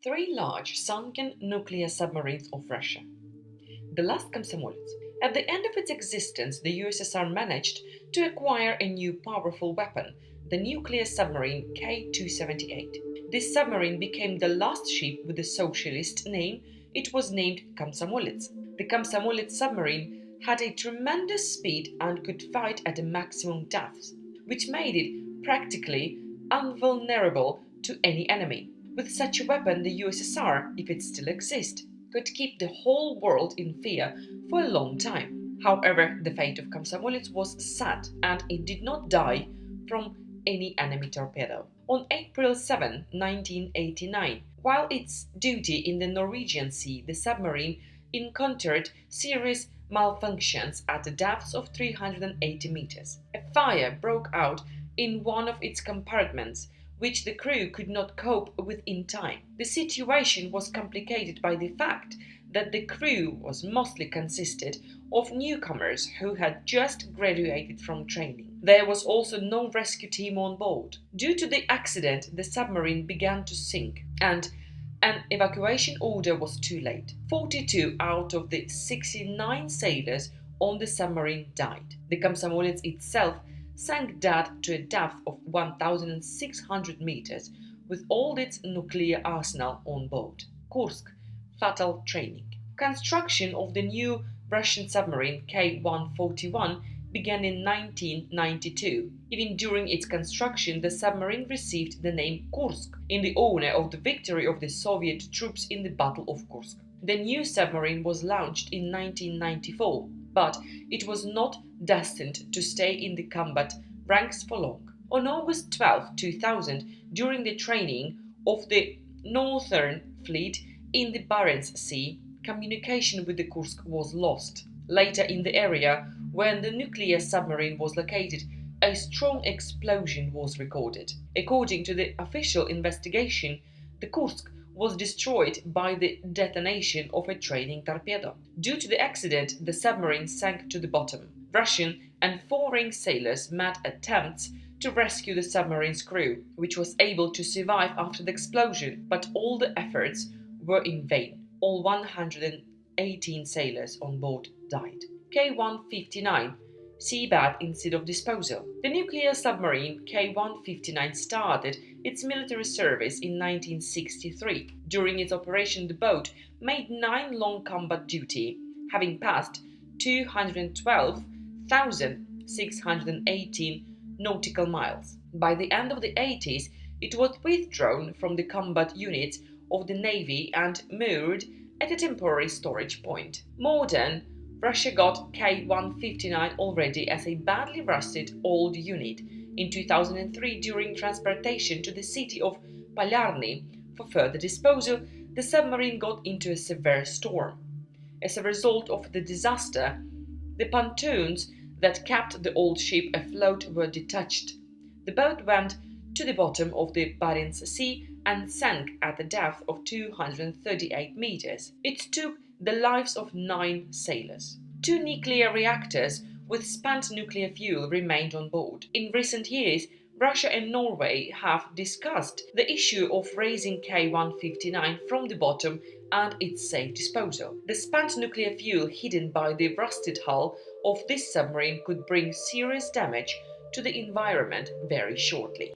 Three large sunken nuclear submarines of Russia. The last Komsomolets. At the end of its existence, the USSR managed to acquire a new powerful weapon, the nuclear submarine K-278. This submarine became the last ship with the socialist name. It was named Komsomolets. The Komsomolets submarine had a tremendous speed and could fight at a maximum depth, which made it practically invulnerable to any enemy. With such a weapon, the USSR, if it still exists, could keep the whole world in fear for a long time. However, the fate of Komsomolets was sad, and it did not die from any enemy torpedo. On April 7, 1989, while its duty in the Norwegian Sea, the submarine encountered serious malfunctions at a depth of 380 meters. A fire broke out in one of its compartments, which the crew could not cope with in time. The situation was complicated by the fact that the crew was mostly consisted of newcomers who had just graduated from training. There was also no rescue team on board. Due to the accident, the submarine began to sink, and an evacuation order was too late. 42 out of the 69 sailors on the submarine died. The Komsomolets itself sank dead to a depth of 1,600 meters with all its nuclear arsenal on board. Kursk, fatal training. Construction of the new Russian submarine K-141 began in 1992. Even during its construction, the submarine received the name Kursk in the honor of the victory of the Soviet troops in the Battle of Kursk. The new submarine was launched in 1994, but it was not destined to stay in the combat ranks for long. On August 12, 2000, during the training of the Northern Fleet in the Barents Sea, communication with the Kursk was lost. Later, in the area where the nuclear submarine was located, a strong explosion was recorded. According to the official investigation, the Kursk was destroyed by the detonation of a training torpedo. Due to the accident, the submarine sank to the bottom. Russian and foreign sailors made attempts to rescue the submarine's crew, which was able to survive after the explosion, but all the efforts were in vain. All 118 sailors on board died. K-159 seabed instead of disposal. The nuclear submarine K-159 started its military service in 1963. During its operation, the boat made 9 long combat duty, having passed 212,618 nautical miles. By the end of the 80s, it was withdrawn from the combat units of the Navy and moored at a temporary storage point. Modern Russia got K-159 already as a badly rusted old unit. In 2003, during transportation to the city of Polyarny for further disposal, the submarine got into a severe storm. As a result of the disaster, the pontoons that kept the old ship afloat were detached. The boat went to the bottom of the Barents Sea and sank at a depth of 238 meters. It took the lives of 9 sailors. 2 nuclear reactors with spent nuclear fuel remained on board. In recent years, Russia and Norway have discussed the issue of raising K-159 from the bottom and its safe disposal. The spent nuclear fuel hidden by the rusted hull of this submarine could bring serious damage to the environment very shortly.